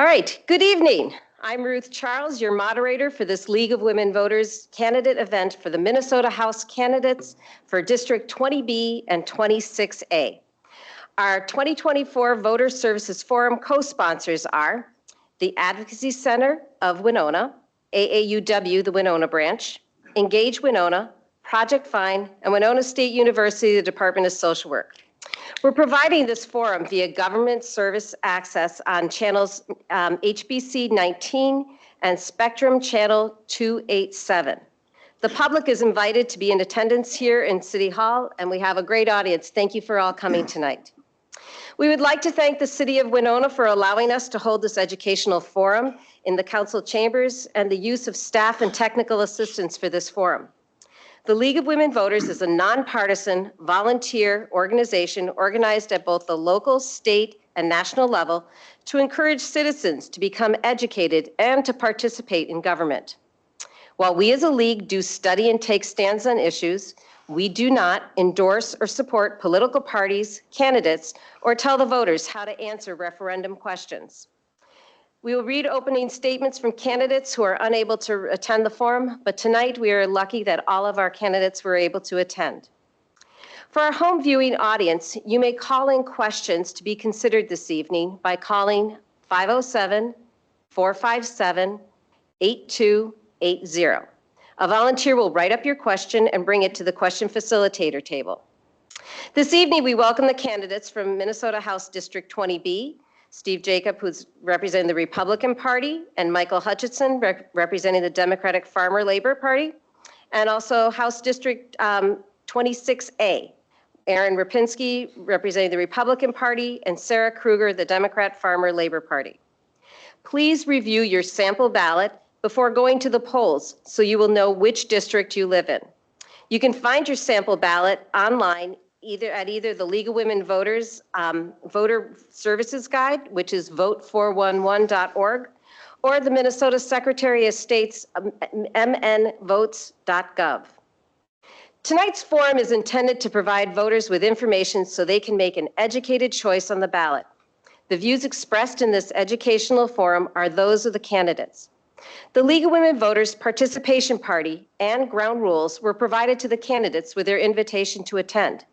All right, good evening. I'm Ruth Charles, your moderator for this League of Women Voters candidate event for the Minnesota House candidates for District 20B and 26A. Our 2024 Voter Services Forum co-sponsors are the Advocacy Center of Winona, AAUW, the Winona branch, Engage Winona, Project Find, and Winona State University, the Department of Social Work. We're providing this forum via government service access on channels HBC 19 and Spectrum Channel 287. The public is invited to be in attendance here in City Hall, and we have a great audience. Thank you for all coming tonight. We would like to thank the City of Winona for allowing us to hold this educational forum in the council chambers and the use of staff and technical assistance for this forum. The League of Women Voters is a nonpartisan volunteer organization organized at both the local, state, and national level to encourage citizens to become educated and to participate in government. While we as a league do study and take stands on issues, we do not endorse or support political parties, candidates, or tell the voters how to answer referendum questions. We will read opening statements from candidates who are unable to attend the forum, but tonight we are lucky that all of our candidates were able to attend. For our home viewing audience, you may call in questions to be considered this evening by calling 507-457-8280. A volunteer will write up your question and bring it to the question facilitator table. This evening, we welcome the candidates from Minnesota House District 20B, Steve Jacob, who's representing the Republican Party, and Michael Hutchinson, representing the Democratic Farmer Labor Party, and also House District 26A, Aaron Rapinski, representing the Republican Party, and Sarah Kruger, the Democrat Farmer Labor Party. Please review your sample ballot before going to the polls so you will know which district you live in. You can find your sample ballot online either the League of Women Voters Voter Services Guide, which is vote411.org, or the Minnesota Secretary of State's mnvotes.gov. Tonight's forum is intended to provide voters with information so they can make an educated choice on the ballot. The views expressed in this educational forum are those of the candidates. The League of Women Voters Participation Party and ground rules were provided to the candidates with their invitation to attend.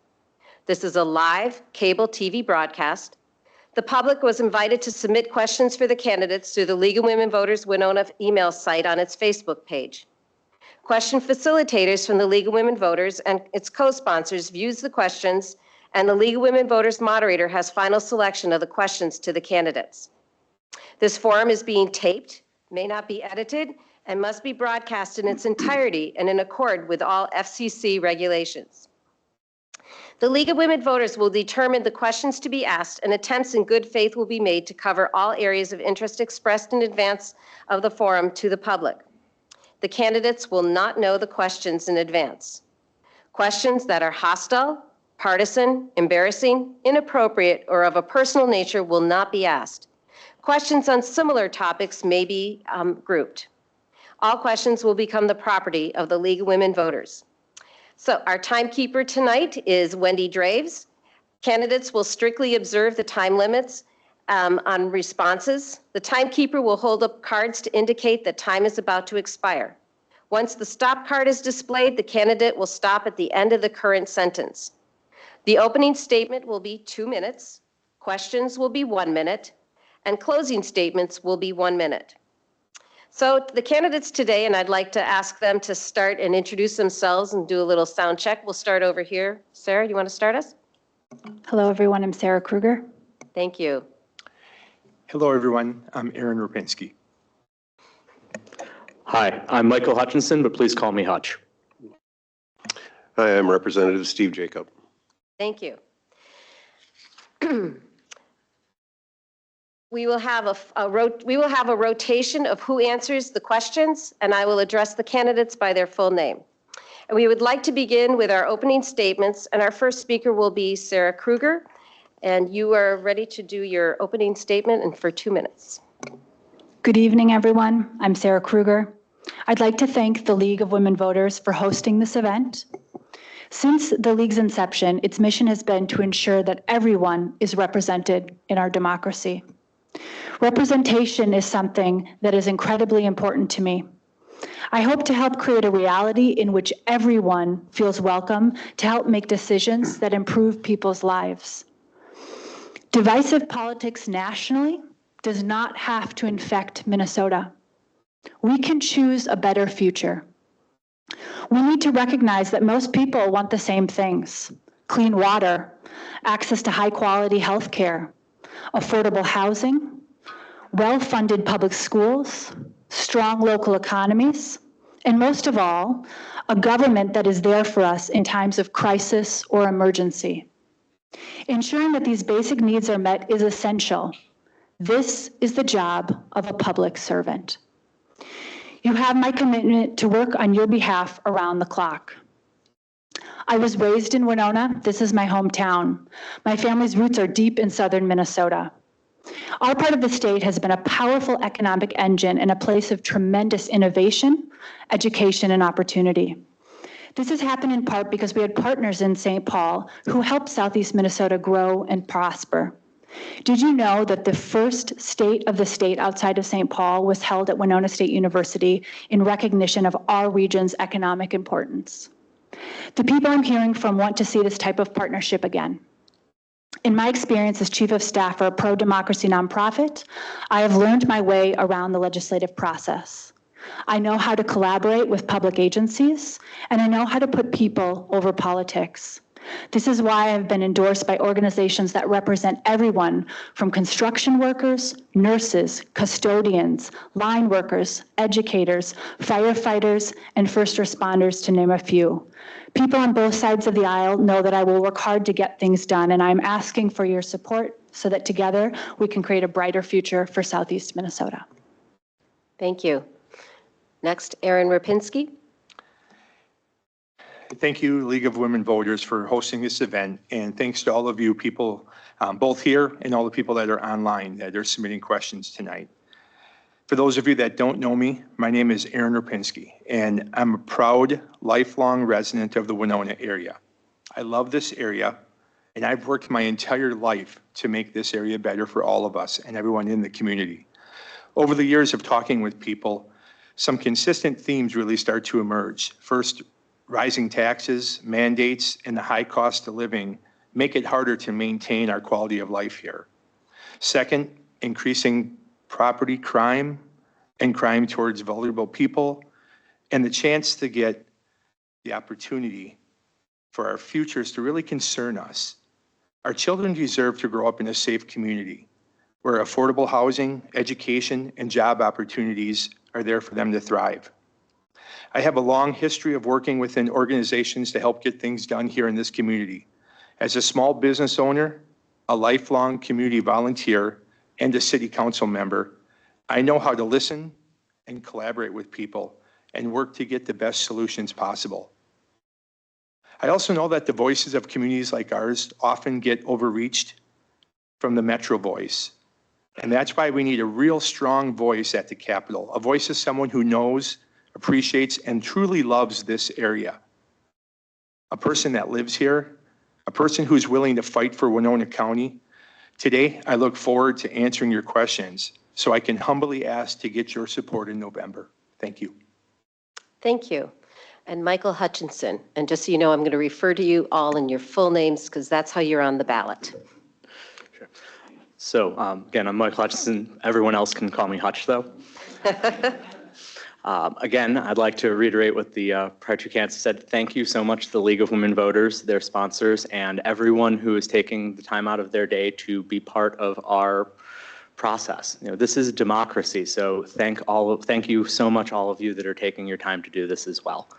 This is a live cable TV broadcast. The public was invited to submit questions for the candidates through the League of Women Voters Winona email site on its Facebook page. Question facilitators from the League of Women Voters and its co-sponsors views the questions, and the League of Women Voters moderator has final selection of the questions to the candidates. This forum is being taped, may not be edited, and must be broadcast in its entirety and in accord with all FCC regulations. The League of Women Voters will determine the questions to be asked, and attempts in good faith will be made to cover all areas of interest expressed in advance of the forum to the public. The candidates will not know the questions in advance. Questions that are hostile, partisan, embarrassing, inappropriate, or of a personal nature will not be asked. Questions on similar topics may be grouped. All questions will become the property of the League of Women Voters. So our timekeeper tonight is Wendy Draves. Candidates will strictly observe the time limits on responses. The timekeeper will hold up cards to indicate that time is about to expire. Once the stop card is displayed, the candidate will stop at the end of the current sentence. The opening statement will be 2 minutes, questions will be 1 minute, and closing statements will be 1 minute. So the candidates today, and I'd like to ask them to start and introduce themselves and do a little sound check. We'll start over here. Sarah, you want to start us? Hello, everyone. I'm Sarah Kruger. Thank you. Hello, everyone. I'm Aaron Rapinski. Hi, I'm Michael Hutchinson, but please call me Hutch. Hi, I'm Representative Steve Jacob. Thank you. We will have a rotation of who answers the questions, and I will address the candidates by their full name. And we would like to begin with our opening statements, and our first speaker will be Sarah Kruger, and you are ready to do your opening statement and for 2 minutes. Good evening, everyone. I'm Sarah Kruger. I'd like to thank the League of Women Voters for hosting this event. Since the League's inception, its mission has been to ensure that everyone is represented in our democracy. Representation is something that is incredibly important to me. I hope to help create a reality in which everyone feels welcome to help make decisions that improve people's lives. Divisive politics nationally does not have to infect Minnesota. We can choose a better future. We need to recognize that most people want the same things: clean water, access to high-quality health care, affordable housing, well-funded public schools, strong local economies, and most of all, a government that is there for us in times of crisis or emergency. Ensuring that these basic needs are met is essential. This is the job of a public servant. You have my commitment to work on your behalf around the clock. I was raised in Winona. This is my hometown. My family's roots are deep in southern Minnesota. Our part of the state has been a powerful economic engine and a place of tremendous innovation, education, and opportunity. This has happened in part because we had partners in St. Paul who helped Southeast Minnesota grow and prosper. Did you know that the first State of the State outside of St. Paul was held at Winona State University in recognition of our region's economic importance? The people I'm hearing from want to see this type of partnership again. In my experience as Chief of Staff for a pro-democracy nonprofit, I have learned my way around the legislative process. I know how to collaborate with public agencies, and I know how to put people over politics. This is why I've been endorsed by organizations that represent everyone from construction workers, nurses, custodians, line workers, educators, firefighters, and first responders, to name a few. People on both sides of the aisle know that I will work hard to get things done, and I'm asking for your support so that together we can create a brighter future for Southeast Minnesota. Thank you. Next, Erin Rapinski. Thank you, League of Women Voters, for hosting this event. And thanks to all of you people, both here and all the people that are online that are submitting questions tonight. For those of you that don't know me, my name is Erin Rapinski, and I'm a proud, lifelong resident of the Winona area. I love this area, and I've worked my entire life to make this area better for all of us and everyone in the community. Over the years of talking with people, some consistent themes really start to emerge. First, rising taxes, mandates, and the high cost of living make it harder to maintain our quality of life here. Second, increasing property crime and crime towards vulnerable people, and the chance to get the opportunity for our futures to really concern us. Our children deserve to grow up in a safe community where affordable housing, education, and job opportunities are there for them to thrive. I have a long history of working within organizations to help get things done here in this community. As a small business owner, a lifelong community volunteer, and a city council member, I know how to listen and collaborate with people and work to get the best solutions possible. I also know that the voices of communities like ours often get overreached from the Metro voice. And that's why we need a real strong voice at the Capitol, a voice of someone who knows, appreciates, and truly loves this area. A person that lives here, a person who's willing to fight for Winona County. Today, I look forward to answering your questions so I can humbly ask to get your support in November. Thank you. Thank you. And Michael Hutchinson. And just so you know, I'm going to refer to you all in your full names because that's how you're on the ballot. Sure. So again, I'm Michael Hutchinson. Everyone else can call me Hutch, though. Again, I'd like to reiterate what the prior two candidates said. Thank you so much to the League of Women Voters, their sponsors, and everyone who is taking the time out of their day to be part of our process. You know, this is democracy, so thank you so much, all of you that are taking your time to do this as well.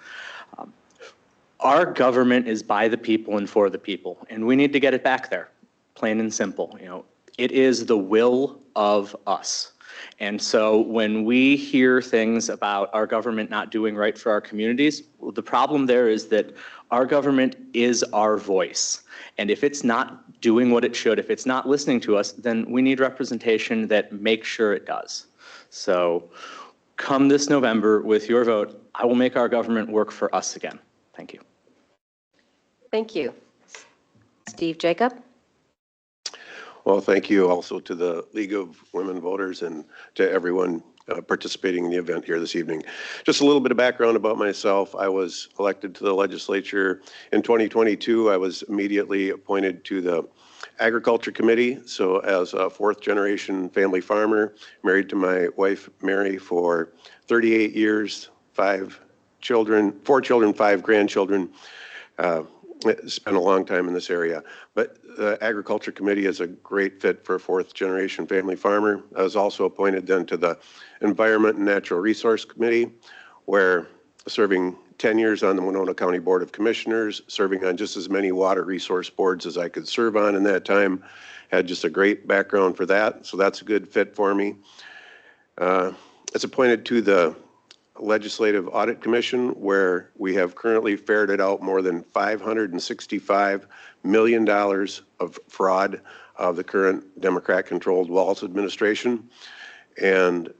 Our government is by the people and for the people, and we need to get it back there, plain and simple. You know, it is the will of us. And so when we hear things about our government not doing right for our communities, well, the problem there is that our government is our voice. And if it's not doing what it should, if it's not listening to us, then we need representation that makes sure it does. So come this November with your vote, I will make our government work for us again. Thank you. Thank you. Steve Jacob. Well, thank you also to the League of Women Voters and to everyone participating in the event here this evening. Just a little bit of background about myself. I was elected to the legislature in 2022. I was immediately appointed to the Agriculture Committee. So as a fourth generation family farmer, married to my wife, Mary, for 38 years, 4 children, 5 grandchildren. Spent a long time in this area, but the Agriculture Committee is a great fit for a fourth generation family farmer. I was also appointed then to the Environment and Natural Resource Committee, where serving 10 years on the Winona County Board of Commissioners, serving on just as many water resource boards as I could serve on in that time. Had just a great background for that, so that's a good fit for me. It's appointed to the Legislative Audit Commission, where we have currently ferreted out more than $565 million of fraud of the current Democrat-controlled Walz administration. And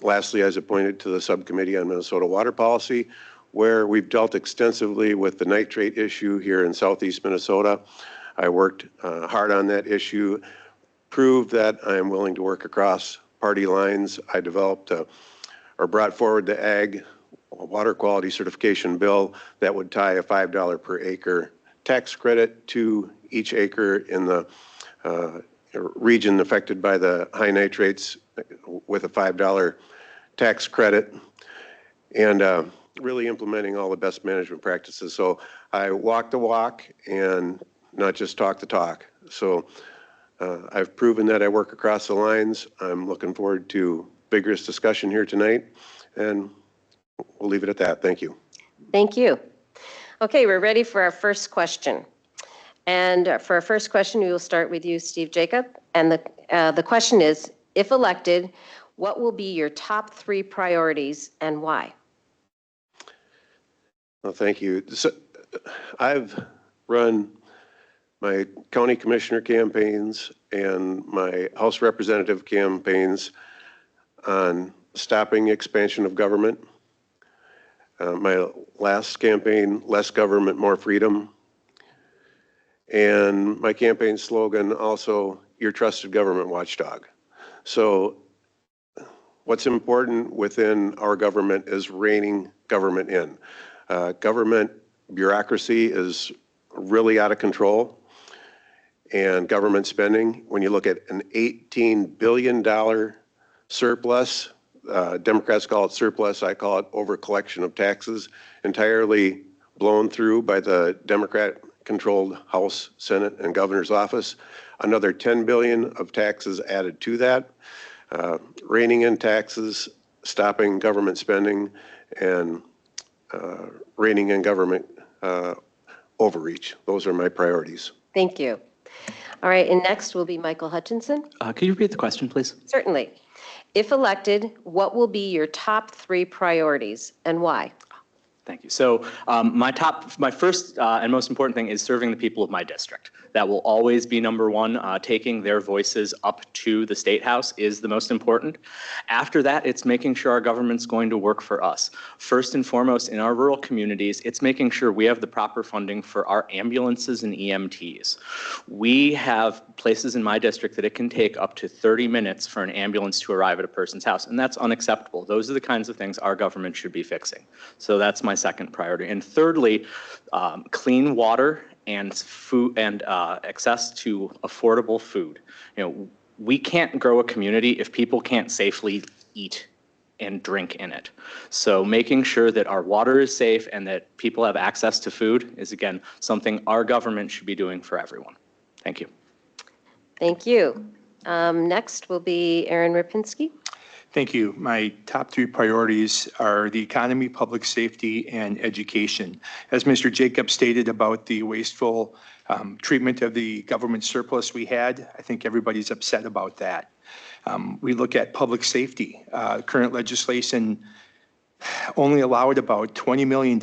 lastly, I was appointed to the Subcommittee on Minnesota Water Policy, where we've dealt extensively with the nitrate issue here in southeast Minnesota. I worked hard on that issue, proved that I am willing to work across party lines. I developed or brought forward the Ag Water Quality Certification Bill that would tie a $5 per acre tax credit to each acre in the region affected by the high nitrates with a $5 tax credit, and really implementing all the best management practices. So I walk the walk and not just talk the talk. So I've proven that I work across the lines. I'm looking forward to vigorous discussion here tonight, and we'll leave it at that. Thank you. Thank you. Okay, we're ready for our first question. And for our first question, we will start with you, Steve Jacob. And the question is, if elected, what will be your top 3 priorities and why? Well, thank you. So, I've run my county commissioner campaigns and my House representative campaigns on stopping expansion of government. My last campaign, less government, more freedom. And my campaign slogan also, your trusted government watchdog. So what's important within our government is reining government in. Government bureaucracy is really out of control. And government spending, when you look at an $18 billion surplus, Democrats call it surplus, I call it overcollection of taxes, entirely blown through by the Democrat-controlled House, Senate, and Governor's office. Another $10 billion of taxes added to that, reining in taxes, stopping government spending, and reining in government overreach. Those are my priorities. Thank you. All right, and next will be Michael Hutchinson. Could you repeat the question, please? Certainly. If elected, what will be your top 3 priorities and why? Thank you. So my first and most important thing is serving the people of my district. That will always be number one. Taking their voices up to the State House is the most important. After that, it's making sure our government's going to work for us. First and foremost, in our rural communities, it's making sure we have the proper funding for our ambulances and EMTs. We have places in my district that it can take up to 30 minutes for an ambulance to arrive at a person's house, and that's unacceptable. Those are the kinds of things our government should be fixing. So that's my second priority. And thirdly, clean water and food and access to affordable food. You know, we can't grow a community if people can't safely eat and drink in it. So making sure that our water is safe and that people have access to food is, again, something our government should be doing for everyone. Thank you. Thank you. Next will be Aaron Rapinski. Thank you. My top 3 priorities are the economy, public safety, and education. As Mr. Jacobs stated about the wasteful treatment of the government surplus we had, I think everybody's upset about that. We look at public safety. Current legislation only allowed about $20 million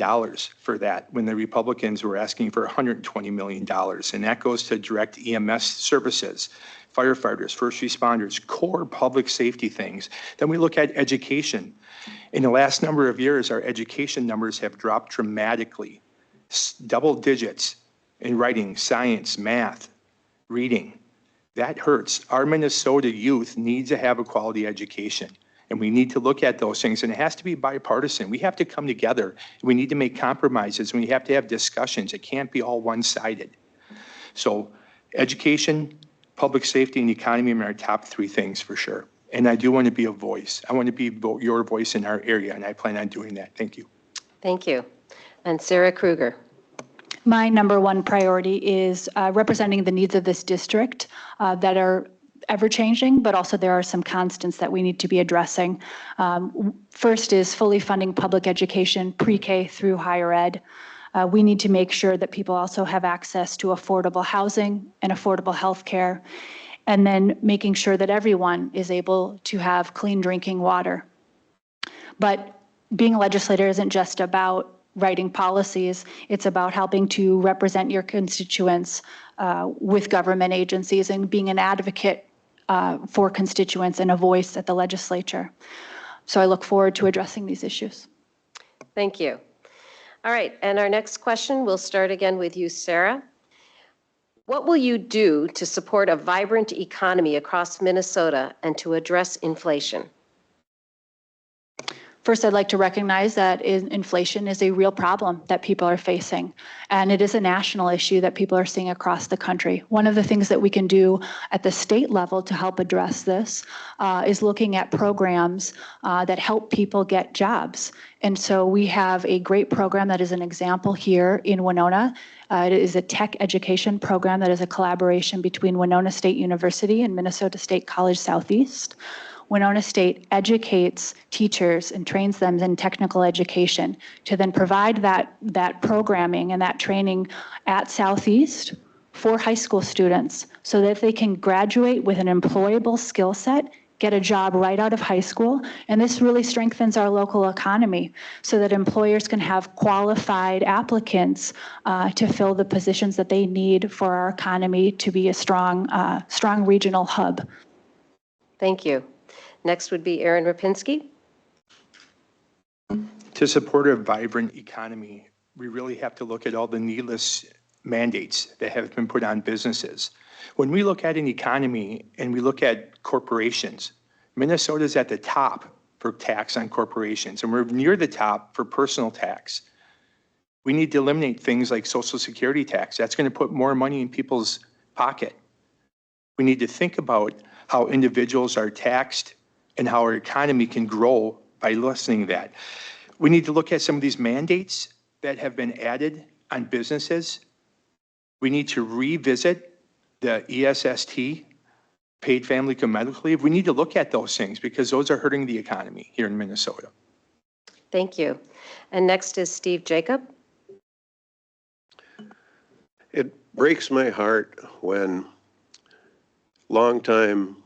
for that when the Republicans were asking for $120 million. And that goes to direct EMS services, firefighters, first responders, core public safety things. Then we look at education. In the last number of years, our education numbers have dropped dramatically, double digits in writing, science, math, reading. That hurts. Our Minnesota youth needs to have a quality education. And we need to look at those things, and it has to be bipartisan. We have to come together. We need to make compromises, and we have to have discussions. It can't be all one-sided. So education, public safety, and economy are our top three things for sure. And I do want to be a voice. I want to be your voice in our area, and I plan on doing that. Thank you. Thank you. And Sarah Kruger. My number one priority is representing the needs of this district that are ever-changing, but also there are some constants that we need to be addressing. First is fully funding public education, pre-K through higher ed. We need to make sure that people also have access to affordable housing and affordable health care, and then making sure that everyone is able to have clean drinking water. But being a legislator isn't just about writing policies, it's about helping to represent your constituents with government agencies and being an advocate for constituents and a voice at the legislature. So I look forward to addressing these issues. Thank you. All right, and our next question, we'll start again with you, Sarah. What will you do to support a vibrant economy across Minnesota and to address inflation? First, I'd like to recognize that inflation is a real problem that people are facing, and it is a national issue that people are seeing across the country. One of the things that we can do at the state level to help address this is looking at programs that help people get jobs. And so we have a great program that is an example here in Winona. It is a tech education program that is a collaboration between Winona State University and Minnesota State College Southeast. Winona State educates teachers and trains them in technical education to then provide that programming and that training at Southeast for high school students so that they can graduate with an employable skill set, get a job right out of high school, and this really strengthens our local economy so that employers can have qualified applicants to fill the positions that they need for our economy to be a strong regional hub. Thank you. Next would be Aaron Rapinski. To support a vibrant economy, we really have to look at all the needless mandates that have been put on businesses. When we look at an economy and we look at corporations, Minnesota's at the top for tax on corporations, and we're near the top for personal tax. We need to eliminate things like Social Security tax. That's going to put more money in people's pocket. We need to think about how individuals are taxed and how our economy can grow by lessening that. We need to look at some of these mandates that have been added on businesses. We need to revisit the ESST, paid family medical leave. We need to look at those things because those are hurting the economy here in Minnesota. Thank you. And next is Steve Jacob. It breaks my heart when longtime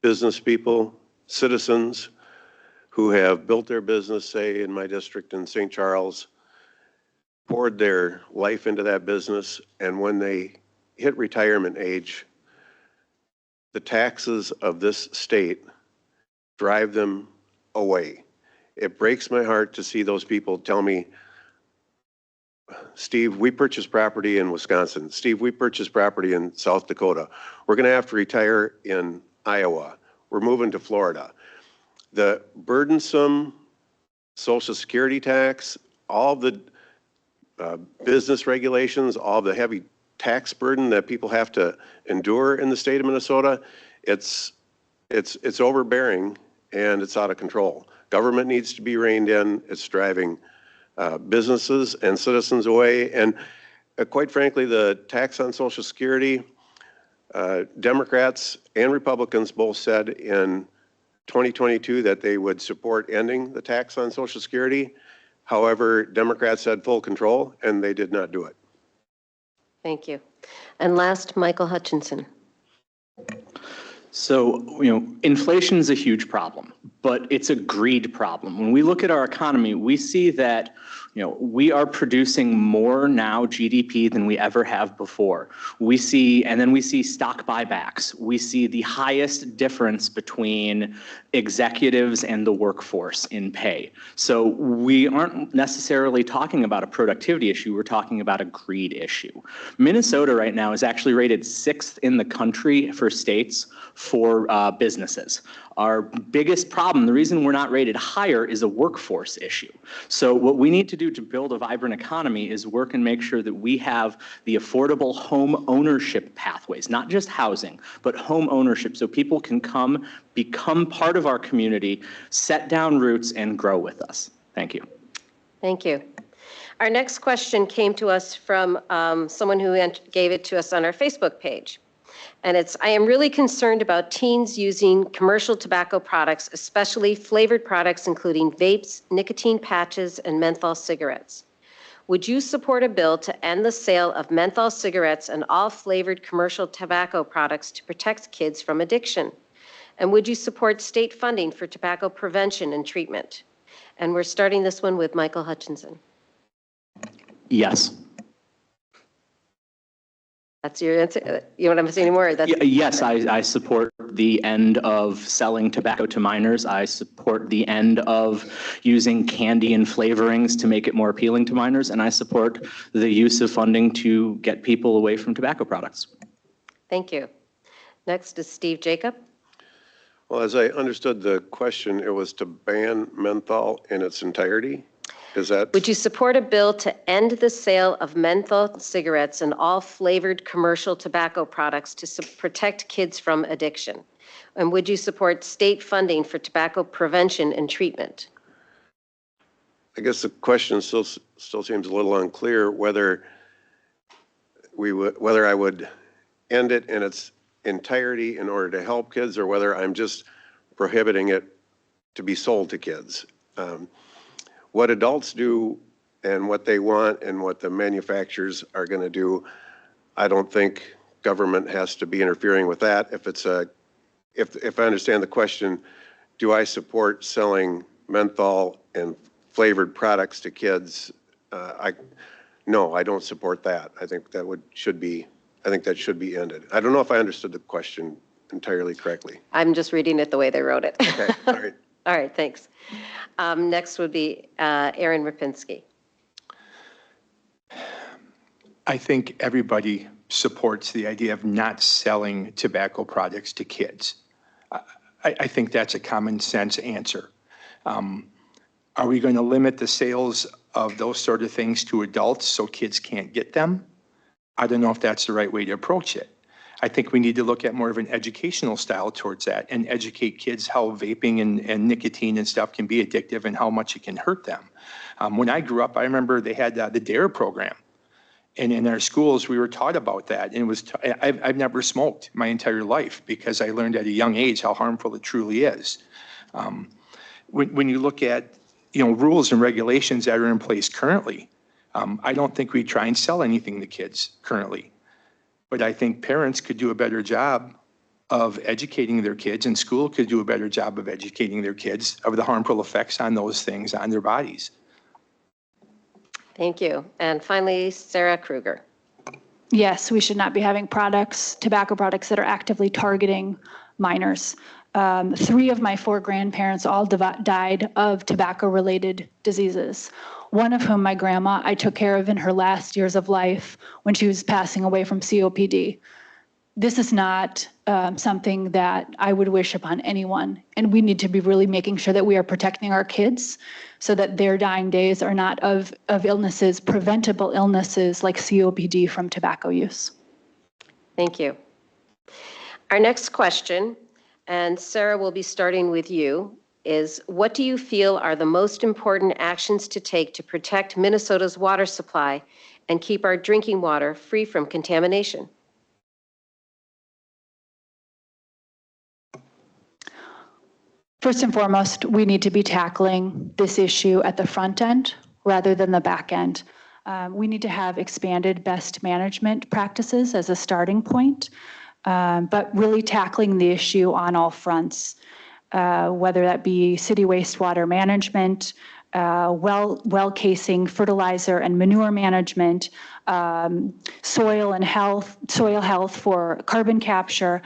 business people, citizens who have built their business, say in my district in St. Charles, poured their life into that business, and when they hit retirement age, the taxes of this state drive them away. It breaks my heart to see those people tell me, Steve, we purchased property in Wisconsin. Steve, we purchased property in South Dakota. We're going to have to retire in Iowa. We're moving to Florida. The burdensome Social Security tax, all the business regulations, all the heavy tax burden that people have to endure in the state of Minnesota, it's overbearing and it's out of control. Government needs to be reined in. It's driving businesses and citizens away. And quite frankly, the tax on Social Security, Democrats and Republicans both said in 2022 that they would support ending the tax on Social Security. However, Democrats had full control and they did not do it. Thank you. And last, Michael Hutchinson. So, inflation is a huge problem, but it's a greed problem. When we look at our economy, we see that we are producing more now GDP than we ever have before. We see stock buybacks. We see the highest difference between executives and the workforce in pay. So we aren't necessarily talking about a productivity issue, we're talking about a greed issue. Minnesota right now is actually rated 6th in the country for states for businesses. Our biggest problem, the reason we're not rated higher, is a workforce issue. So what we need to do to build a vibrant economy is work and make sure that we have the affordable home ownership pathways, not just housing, but home ownership, so people can come, become part of our community, set down roots, and grow with us. Thank you. Thank you. Our next question came to us from someone who gave it to us on our Facebook page. And it's, I am really concerned about teens using commercial tobacco products, especially flavored products including vapes, nicotine patches, and menthol cigarettes. Would you support a bill to end the sale of menthol cigarettes and all flavored commercial tobacco products to protect kids from addiction? And would you support state funding for tobacco prevention and treatment? And we're starting this one with Michael Hutchinson. Yes. That's your answer? You don't want to say any more? Yes, I support the end of selling tobacco to minors. I support the end of using candy and flavorings to make it more appealing to minors. And I support the use of funding to get people away from tobacco products. Thank you. Next is Steve Jacob. Well, as I understood the question, it was to ban menthol in its entirety. Is that? Would you support a bill to end the sale of menthol cigarettes and all flavored commercial tobacco products to protect kids from addiction? And would you support state funding for tobacco prevention and treatment? I guess the question still seems a little unclear whether I would end it in its entirety in order to help kids, or whether I'm just prohibiting it to be sold to kids. What adults do and what they want and what the manufacturers are going to do, I don't think government has to be interfering with that. If I understand the question, do I support selling menthol and flavored products to kids? No, I don't support that. I think that should be ended. I don't know if I understood the question entirely correctly. I'm just reading it the way they wrote it. Okay, all right. All right, thanks. Next would be Aaron Rapinski. I think everybody supports the idea of not selling tobacco products to kids. I think that's a common sense answer. Are we going to limit the sales of those sort of things to adults so kids can't get them? I don't know if that's the right way to approach it. I think we need to look at more of an educational style towards that and educate kids how vaping and nicotine and stuff can be addictive and how much it can hurt them. When I grew up, I remember they had the DARE program. And in our schools, we were taught about that. And it was I've never smoked my entire life because I learned at a young age how harmful it truly is. When you look at rules and regulations that are in place currently, I don't think we try and sell anything to kids currently. But I think parents could do a better job of educating their kids, and school could do a better job of educating their kids of the harmful effects on those things on their bodies. Thank you. And finally, Sarah Kruger. Yes, we should not be having tobacco products that are actively targeting minors. 3 of my 4 grandparents all died of tobacco-related diseases. One of whom, my grandma, I took care of in her last years of life when she was passing away from COPD. This is not something that I would wish upon anyone. And we need to be really making sure that we are protecting our kids so that their dying days are not of illnesses, preventable illnesses like COPD from tobacco use. Thank you. Our next question, and Sarah will be starting with you, is what do you feel are the most important actions to take to protect Minnesota's water supply and keep our drinking water free from contamination? First and foremost, we need to be tackling this issue at the front end rather than the back end. We need to have expanded best management practices as a starting point, but really tackling the issue on all fronts. whether that be city wastewater management, well casing, fertilizer and manure management, soil health for carbon capture,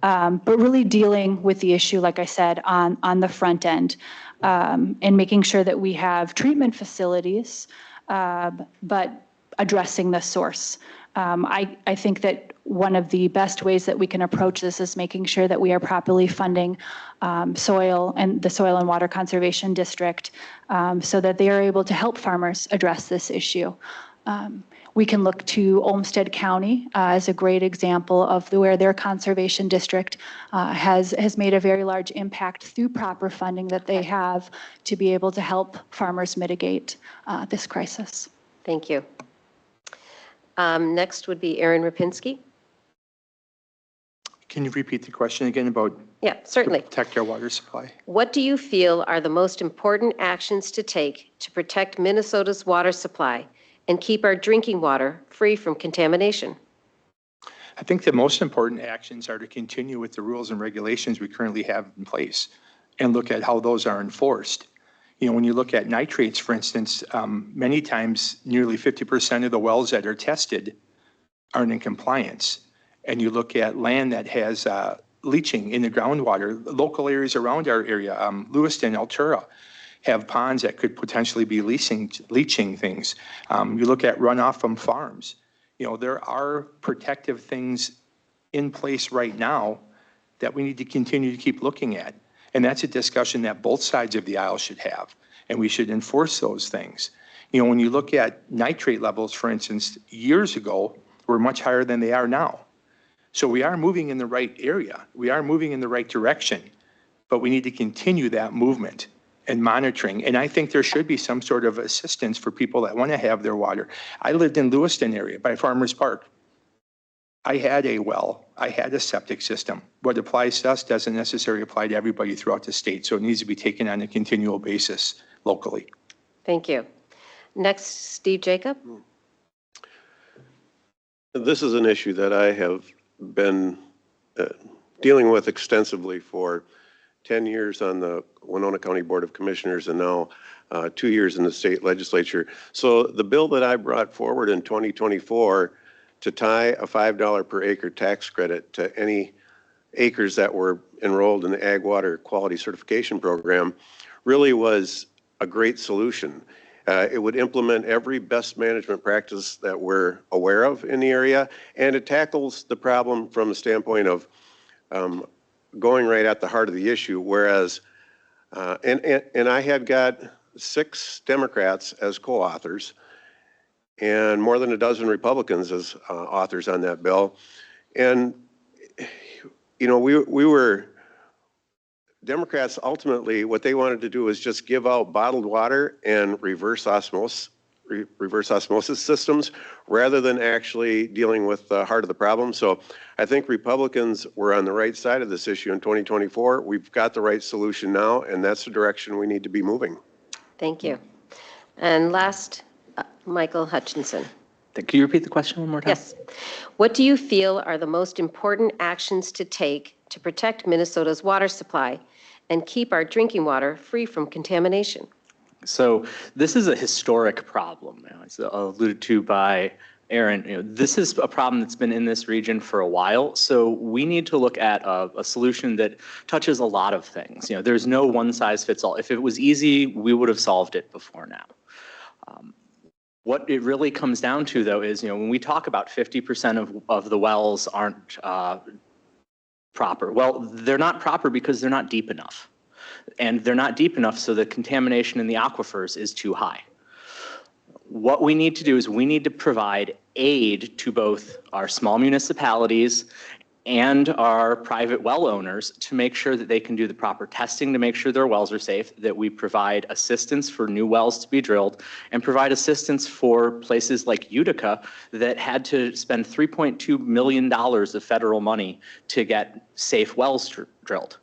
but really dealing with the issue, like I said, on the front end, and making sure that we have treatment facilities, but addressing the source. I think that one of the best ways that we can approach this is making sure that we are properly funding soil and the Soil and Water Conservation District so that they are able to help farmers address this issue. We can look to Olmsted County as a great example of where their conservation district has made a very large impact through proper funding that they have to be able to help farmers mitigate this crisis. Thank you. Next would be Aaron Rapinski. Can you repeat the question again about Yeah, certainly. protect our water supply? What do you feel are the most important actions to take to protect Minnesota's water supply and keep our drinking water free from contamination? I think the most important actions are to continue with the rules and regulations we currently have in place and look at how those are enforced. You know, when you look at nitrates, for instance, many times nearly 50% of the wells that are tested aren't in compliance. And you look at land that has leaching in the groundwater, local areas around our area, Lewiston, Altura, have ponds that could potentially be leaching things. You look at runoff from farms. You know, there are protective things in place right now that we need to continue to keep looking at. And that's a discussion that both sides of the aisle should have, and we should enforce those things. You know, when you look at nitrate levels, for instance, years ago were much higher than they are now. So we are moving in the right area. We are moving in the right direction, but we need to continue that movement and monitoring. And I think there should be some sort of assistance for people that want to have their water. I lived in Lewiston area by Farmers Park. I had a well, I had a septic system. What applies to us doesn't necessarily apply to everybody throughout the state, so it needs to be taken on a continual basis locally. Thank you. Next, Steve Jacob. This is an issue that I have been dealing with extensively for 10 years on the Winona County Board of Commissioners and now 2 years in the state legislature. So the bill that I brought forward in 2024 to tie a $5 per acre tax credit to any acres that were enrolled in the Ag Water Quality Certification Program really was a great solution. It would implement every best management practice that we're aware of in the area, and it tackles the problem from the standpoint of going right at the heart of the issue, whereas, and I had got 6 Democrats as co-authors and more than a dozen Republicans as authors on that bill. And, you know, we were, Democrats ultimately, what they wanted to do was just give out bottled water and reverse osmosis systems rather than actually dealing with the heart of the problem. So I think Republicans were on the right side of this issue in 2024. We've got the right solution now, and that's the direction we need to be moving. Thank you. And last, Michael Hutchinson. Can you repeat the question one more time? Yes. What do you feel are the most important actions to take to protect Minnesota's water supply and keep our drinking water free from contamination? So this is a historic problem. As alluded to by Aaron, this is a problem that's been in this region for a while. So we need to look at a solution that touches a lot of things. There's no one size fits all. If it was easy, we would have solved it before now. What it really comes down to, though, is when we talk about 50% of the wells aren't proper. Well, they're not proper because they're not deep enough. And they're not deep enough so the contamination in the aquifers is too high. What we need to do is we need to provide aid to both our small municipalities and our private well owners to make sure that they can do the proper testing to make sure their wells are safe, that we provide assistance for new wells to be drilled, and provide assistance for places like Utica that had to spend $3.2 million of federal money to get safe wells drilled.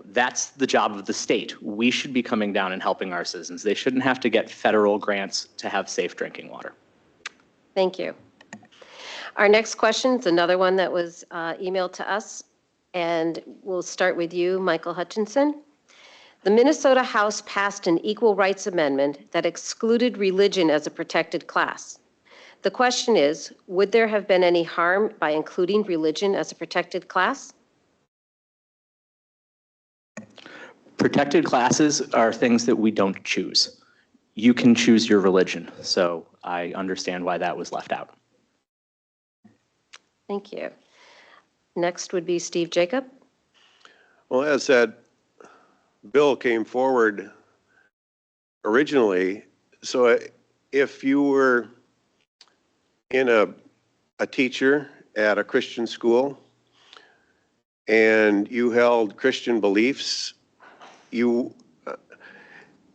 That's the job of the state. We should be coming down and helping our citizens. They shouldn't have to get federal grants to have safe drinking water. Thank you. Our next question is another one that was emailed to us, and we'll start with you, Michael Hutchinson. The Minnesota House passed an equal rights amendment that excluded religion as a protected class. The question is, would there have been any harm by including religion as a protected class? Protected classes are things that we don't choose. You can choose your religion, so I understand why that was left out. Thank you. Next would be Steve Jacob. Well, as that bill came forward originally, so if you were in a teacher at a Christian school and you held Christian beliefs, you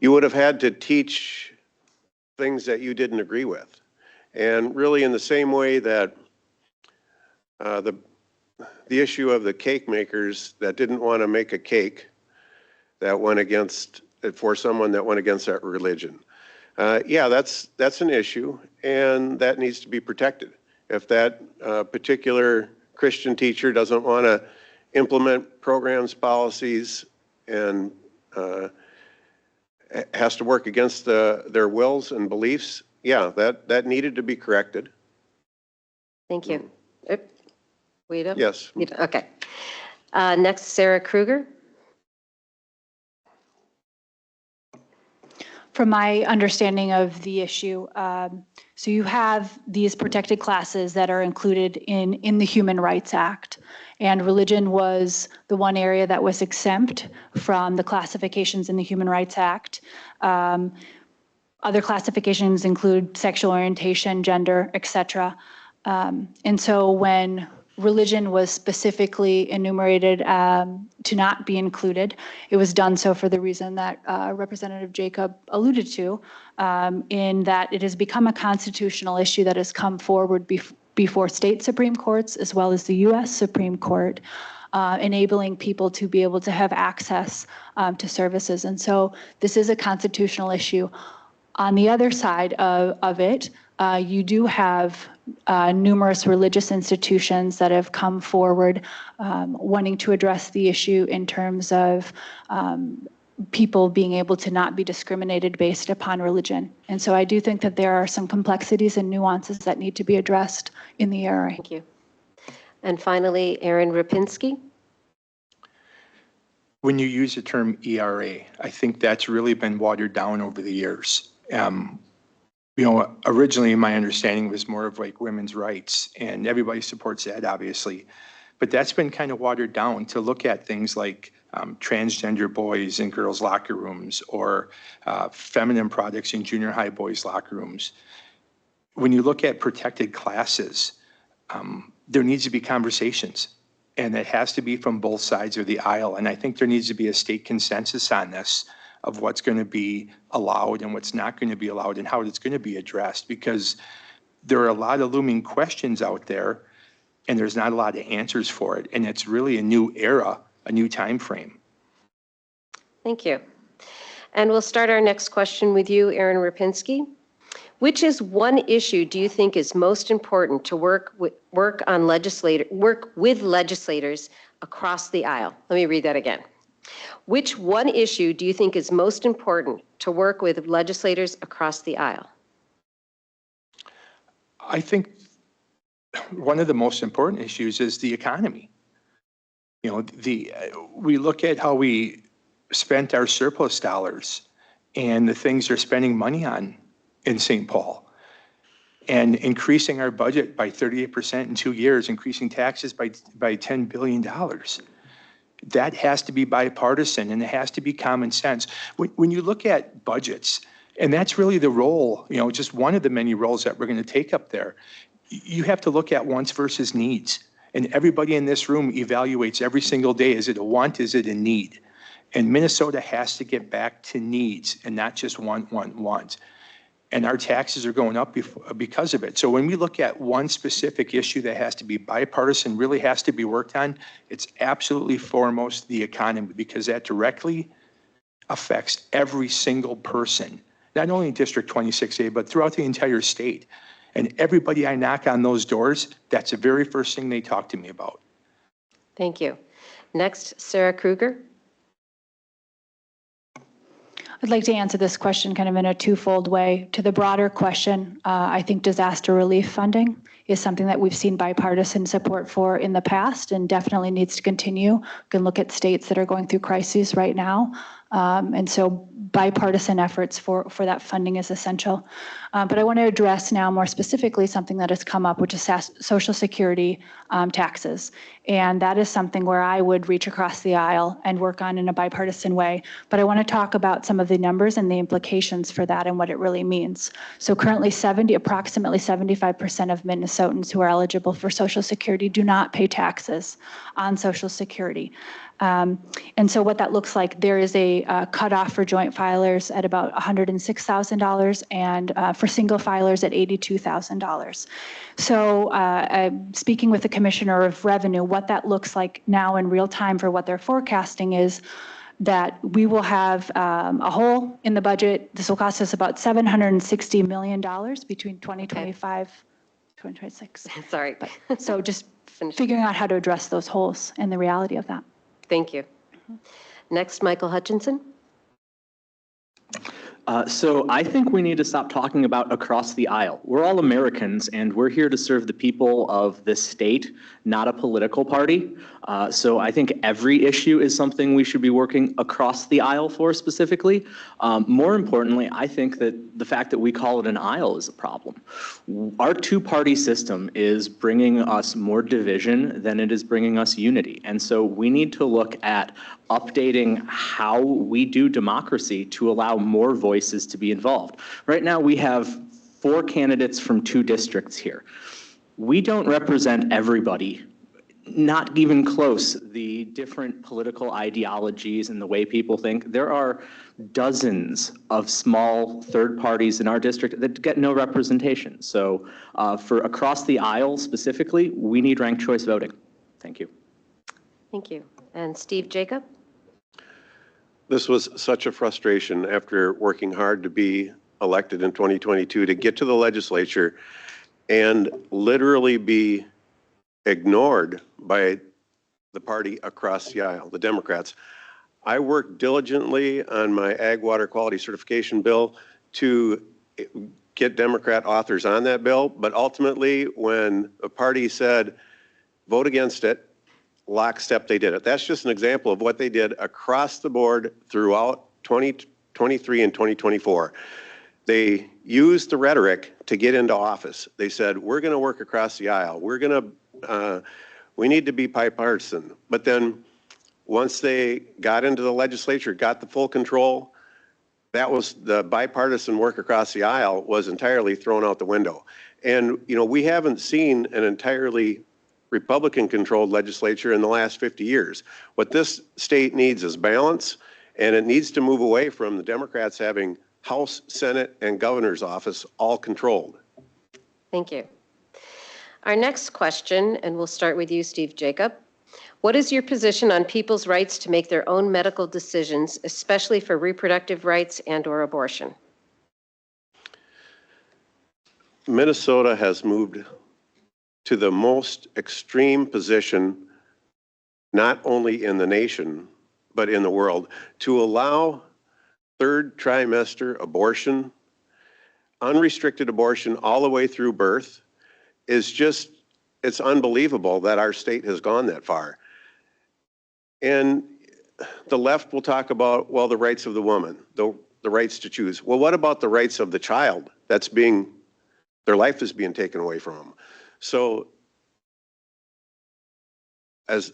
would have had to teach things that you didn't agree with. And really in the same way that the issue of the cake makers that didn't want to make a cake that went against, for someone that went against that religion. Yeah, that's an issue, and that needs to be protected. If that particular Christian teacher doesn't want to implement programs, policies, and has to work against their wills and beliefs, yeah, that needed to be corrected. Thank you. Guido? Yes. Okay. Next, Sarah Kruger. From my understanding of the issue, so you have these protected classes that are included in the Human Rights Act, and religion was the one area that was exempt from the classifications in the Human Rights Act. Other classifications include sexual orientation, gender, etc. And so when religion was specifically enumerated to not be included, it was done so for the reason that Representative Jacob alluded to, in that it has become a constitutional issue that has come forward before state Supreme Courts as well as the U.S. Supreme Court, enabling people to be able to have access to services. And so this is a constitutional issue. On the other side of it, you do have numerous religious institutions that have come forward wanting to address the issue in terms of people being able to not be discriminated based upon religion. And so I do think that there are some complexities and nuances that need to be addressed in the area. Thank you. And finally, Aaron Rapinski. When you use the term ERA, I think that's really been watered down over the years. You know, originally my understanding was more of like women's rights, and everybody supports that, obviously. But that's been kind of watered down to look at things like transgender boys in girls' locker rooms, or feminine products in junior high boys' locker rooms. When you look at protected classes, there needs to be conversations, and it has to be from both sides of the aisle. And I think there needs to be a state consensus on this, of what's going to be allowed and what's not going to be allowed and how it's going to be addressed, because there are a lot of looming questions out there and there's not a lot of answers for it. And it's really a new era, a new time frame. Thank you. And we'll start our next question with you, Aaron Rapinski. Which is one issue do you think is most important to work with legislators across the aisle? Let me read that again. Which one issue do you think is most important to work with legislators across the aisle? I think one of the most important issues is the economy. You know, we look at how we spent our surplus dollars and the things they're spending money on in St. Paul, and increasing our budget by 38% in 2 years, increasing taxes by $10 billion. That has to be bipartisan, and it has to be common sense. When you look at budgets, and that's really the role, you know, just one of the many roles that we're going to take up there, you have to look at wants versus needs. And everybody in this room evaluates every single day, is it a want, is it a need? And Minnesota has to get back to needs and not just want. And our taxes are going up because of it. So when we look at one specific issue that has to be bipartisan, really has to be worked on, it's absolutely foremost the economy, because that directly affects every single person, not only in District 26A, but throughout the entire state. And everybody I knock on those doors, that's the very first thing they talk to me about. Thank you. Next, Sarah Kruger. I'd like to answer this question kind of in a twofold way. To the broader question, I think disaster relief funding is something that we've seen bipartisan support for in the past and definitely needs to continue. We can look at states that are going through crises right now. And so bipartisan efforts for that funding is essential. But I want to address now more specifically something that has come up, which is Social Security taxes. And that is something where I would reach across the aisle and work on in a bipartisan way. But I want to talk about some of the numbers and the implications for that and what it really means. So currently approximately 75% of Minnesotans who are eligible for Social Security do not pay taxes on Social Security. And so what that looks like, there is a cutoff for joint filers at about $106,000 and for single filers at $82,000. So speaking with the Commissioner of Revenue, what that looks like now in real time for what they're forecasting is that we will have a hole in the budget. This will cost us about $760 million between 2025, 2026. Sorry. So just figuring out how to address those holes and the reality of that. Thank you. Next, Michael Hutchinson. So I think we need to stop talking about across the aisle. We're all Americans, and we're here to serve the people of this state, not a political party. So I think every issue is something we should be working across the aisle for specifically. More importantly, I think that the fact that we call it an aisle is a problem. Our two-party system is bringing us more division than it is bringing us unity. And so we need to look at updating how we do democracy to allow more voices to be involved. Right now, we have 4 candidates from 2 districts here. We don't represent everybody, not even close, the different political ideologies and the way people think. There are dozens of small third parties in our district that get no representation. So for across the aisle specifically, we need ranked choice voting. Thank you. Thank you. And Steve Jacob? This was such a frustration after working hard to be elected in 2022 to get to the legislature and literally be ignored by the party across the aisle, the Democrats. I worked diligently on my ag water quality certification bill to get Democrat authors on that bill, but ultimately when a party said, vote against it, lockstep they did it. That's just an example of what they did across the board throughout 2023 and 2024. They used the rhetoric to get into office. They said, we're going to work across the aisle. We need to be bipartisan. But then once they got into the legislature, got the full control, that was the bipartisan work across the aisle was entirely thrown out the window. And, you know, we haven't seen an entirely Republican-controlled legislature in the last 50 years. What this state needs is balance, and it needs to move away from the Democrats having House, Senate, and governor's office all controlled. Thank you. Our next question, and we'll start with you, Steve Jacob. What is your position on people's rights to make their own medical decisions, especially for reproductive rights and/or abortion? Minnesota has moved to the most extreme position, not only in the nation, but in the world, to allow third trimester abortion, unrestricted abortion all the way through birth is just, it's unbelievable that our state has gone that far. And the left will talk about, well, the rights of the woman, the rights to choose. Well, what about the rights of the child that's their life is being taken away from them? So as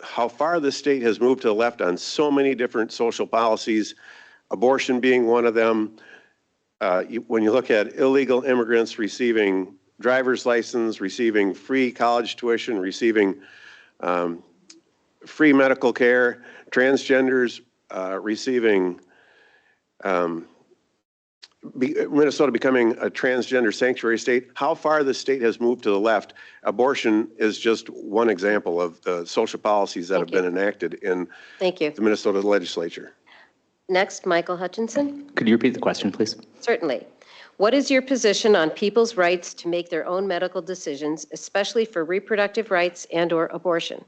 how far the state has moved to the left on so many different social policies, abortion being one of them. When you look at illegal immigrants receiving driver's license, receiving free college tuition, receiving free medical care, transgenders receiving Minnesota becoming a transgender sanctuary state, how far the state has moved to the left. Abortion is just one example of the social policies that have been enacted in the Minnesota legislature. Next, Michael Hutchinson. Could you repeat the question, please? Certainly. What is your position on people's rights to make their own medical decisions, especially for reproductive rights and/or abortion?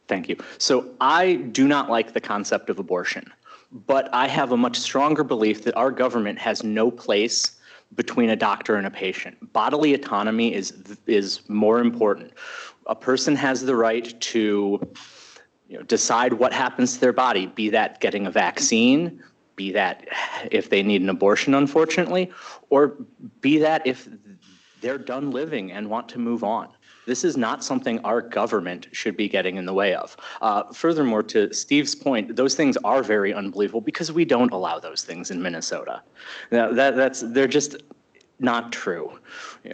Thank you. So I do not like the concept of abortion. But I have a much stronger belief that our government has no place between a doctor and a patient. Bodily autonomy is more important. A person has the right to decide what happens to their body, be that getting a vaccine, be that if they need an abortion, unfortunately, or be that if they're done living and want to move on. This is not something our government should be getting in the way of. Furthermore, to Steve's point, those things are very unbelievable because we don't allow those things in Minnesota. Now, they're just not true.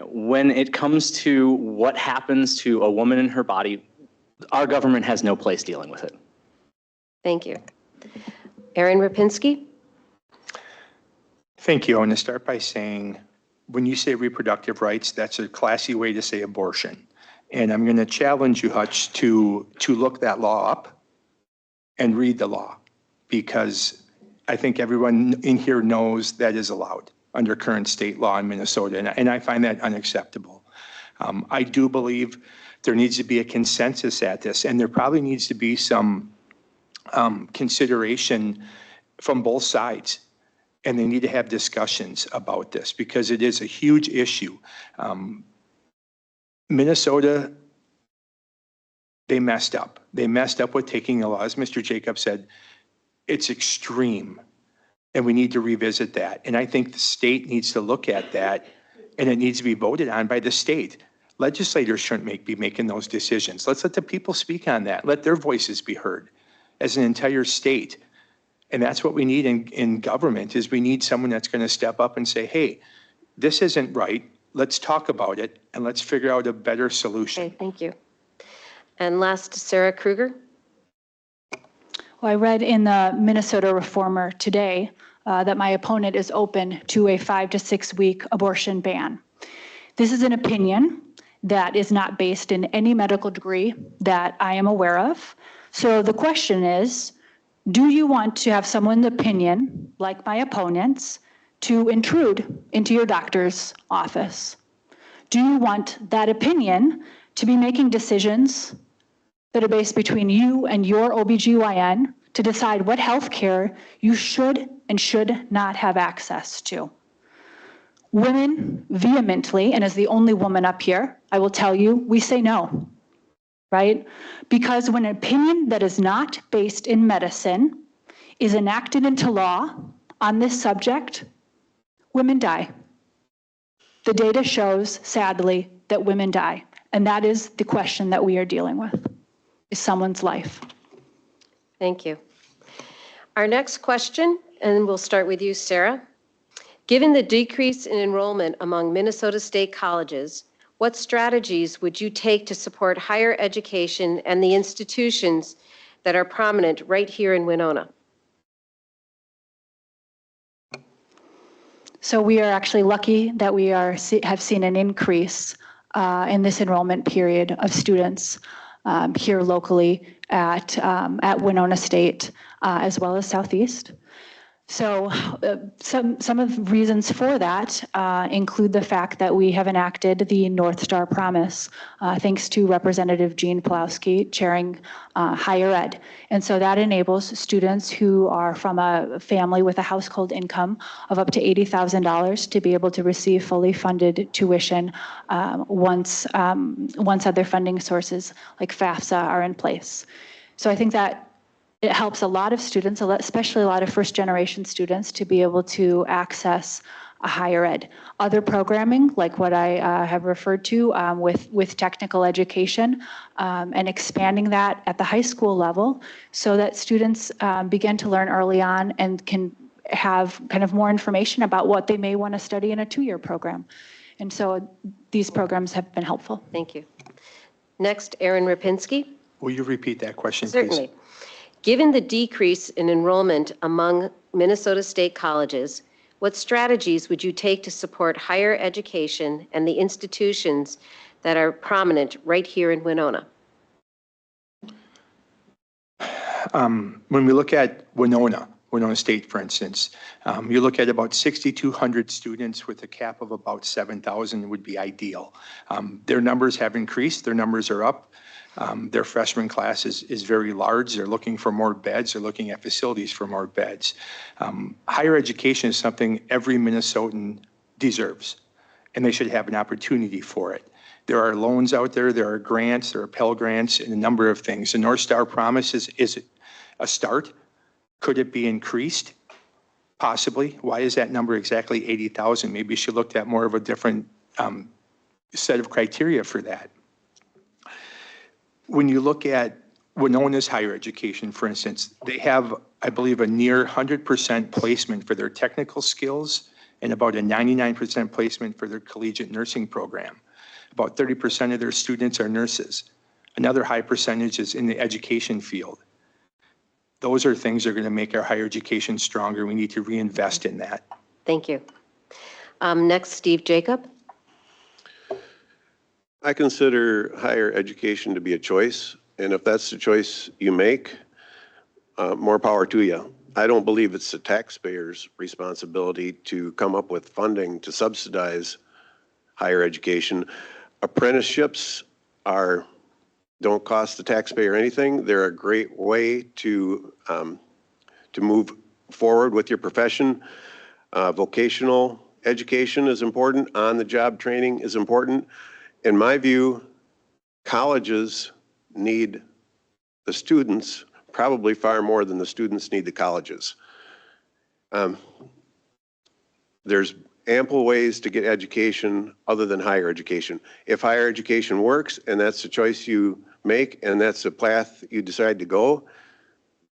When it comes to what happens to a woman in her body, our government has no place dealing with it. Thank you. Aaron Rapinski? Thank you. I want to start by saying, when you say reproductive rights, that's a classy way to say abortion. And I'm going to challenge you, Hutch, to look that law up and read the law, because I think everyone in here knows that is allowed under current state law in Minnesota, and I find that unacceptable. I do believe there needs to be a consensus at this, and there probably needs to be some consideration from both sides, and they need to have discussions about this because it is a huge issue. Minnesota, they messed up. They messed up with taking the law. As Mr. Jacobs said, it's extreme, and we need to revisit that. And I think the state needs to look at that, and it needs to be voted on by the state. Legislators shouldn't be making those decisions. Let's let the people speak on that. Let their voices be heard as an entire state. And that's what we need in government, is we need someone that's going to step up and say, hey, this isn't right. Let's talk about it, and let's figure out a better solution. Okay, thank you. And last, Sarah Kruger? Well, I read in the Minnesota Reformer today that my opponent is open to a 5 to 6 week abortion ban. This is an opinion that is not based in any medical degree that I am aware of. So the question is, do you want to have someone's opinion, like my opponent's, to intrude into your doctor's office? Do you want that opinion to be making decisions that are based between you and your OBGYN to decide what health care you should and should not have access to? Women vehemently, and as the only woman up here, I will tell you, we say no, right? Because when an opinion that is not based in medicine is enacted into law on this subject, women die. The data shows, sadly, that women die. And that is the question that we are dealing with, is someone's life. Thank you. Our next question, and we'll start with you, Sarah. Given the decrease in enrollment among Minnesota state colleges, what strategies would you take to support higher education and the institutions that are prominent right here in Winona? So we are actually lucky that we have seen an increase in this enrollment period of students here locally at Winona State as well as Southeast. So some of the reasons for that include the fact that we have enacted the North Star Promise, thanks to Representative Jean Pawlowski chairing higher ed. And so that enables students who are from a family with a household income of up to $80,000 to be able to receive fully funded tuition once other funding sources like FAFSA are in place. So I think that it helps a lot of students, especially a lot of first-generation students, to be able to access a higher ed. Other programming, like what I have referred to with technical education, and expanding that at the high school level so that students begin to learn early on and can have kind of more information about what they may want to study in a 2-year program. And so these programs have been helpful. Thank you. Next, Aaron Rapinski. Will you repeat that question, please? Certainly. Given the decrease in enrollment among Minnesota state colleges, what strategies would you take to support higher education and the institutions that are prominent right here in Winona? When we look at Winona, Winona State, for instance. You look at about 6,200 students with a cap of about 7,000 would be ideal. Their numbers have increased, their numbers are up. Their freshman class is very large. They're looking for more beds. They're looking at facilities for more beds. Higher education is something every Minnesotan deserves, and they should have an opportunity for it. There are loans out there, there are grants, there are Pell Grants, and a number of things. The North Star Promise is a start. Could it be increased? Possibly. Why is that number exactly 80,000? Maybe you should look at more of a different set of criteria for that. When you look at Winona's higher education, for instance, they have, I believe, a near 100% placement for their technical skills and about a 99% placement for their collegiate nursing program. About 30% of their students are nurses. Another high percentage is in the education field. Those are things that are going to make our higher education stronger. We need to reinvest in that. Thank you. Next, Steve Jacob. I consider higher education to be a choice, and if that's the choice you make, more power to you. I don't believe it's the taxpayer's responsibility to come up with funding to subsidize higher education. Apprenticeships don't cost the taxpayer anything. They're a great way to move forward with your profession. Vocational education is important. On-the-job training is important. In my view, colleges need the students probably far more than the students need the colleges. There's ample ways to get education other than higher education. If higher education works and that's the choice you make and that's the path you decide to go,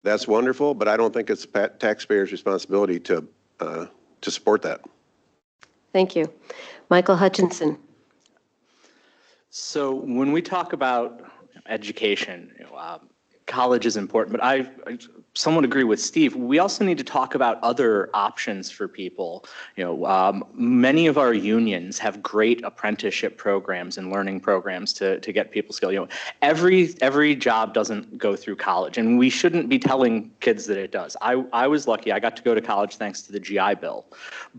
that's wonderful, but I don't think it's the taxpayer's responsibility to support that. Thank you. Michael Hutchinson. So when we talk about education, college is important, but I somewhat agree with Steve. We also need to talk about other options for people. Many of our unions have great apprenticeship programs and learning programs to get people skilled. Every job doesn't go through college, and we shouldn't be telling kids that it does. I was lucky. I got to go to college thanks to the GI Bill,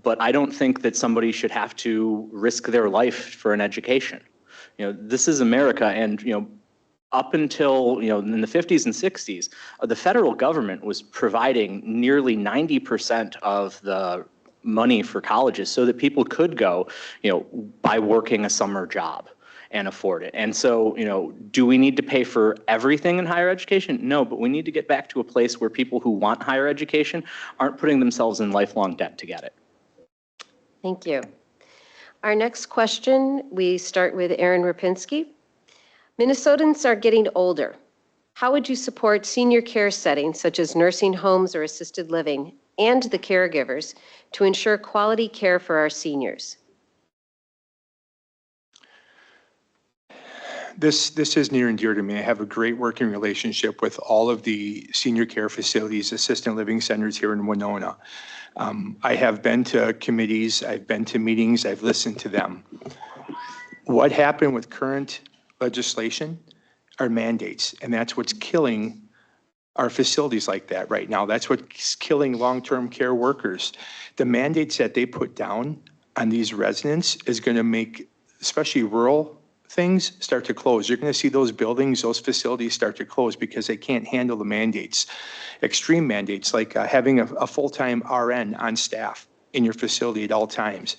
but I don't think that somebody should have to risk their life for an education. This is America, and up until in the 50s and 60s, the federal government was providing nearly 90% of the money for colleges so that people could go, by working a summer job and afford it. And so, do we need to pay for everything in higher education? No, but we need to get back to a place where people who want higher education aren't putting themselves in lifelong debt to get it. Thank you. Our next question, we start with Aaron Rapinski. Minnesotans are getting older. How would you support senior care settings such as nursing homes or assisted living and the caregivers to ensure quality care for our seniors? This is near and dear to me. I have a great working relationship with all of the senior care facilities, assisted living centers here in Winona. I have been to committees, I've been to meetings, I've listened to them. What happened with current legislation are mandates, and that's what's killing our facilities like that right now. That's what's killing long-term care workers. The mandates that they put down on these residents is going to make, especially rural things, start to close. You're going to see those buildings, those facilities start to close because they can't handle the mandates. Extreme mandates like having a full-time RN on staff in your facility at all times.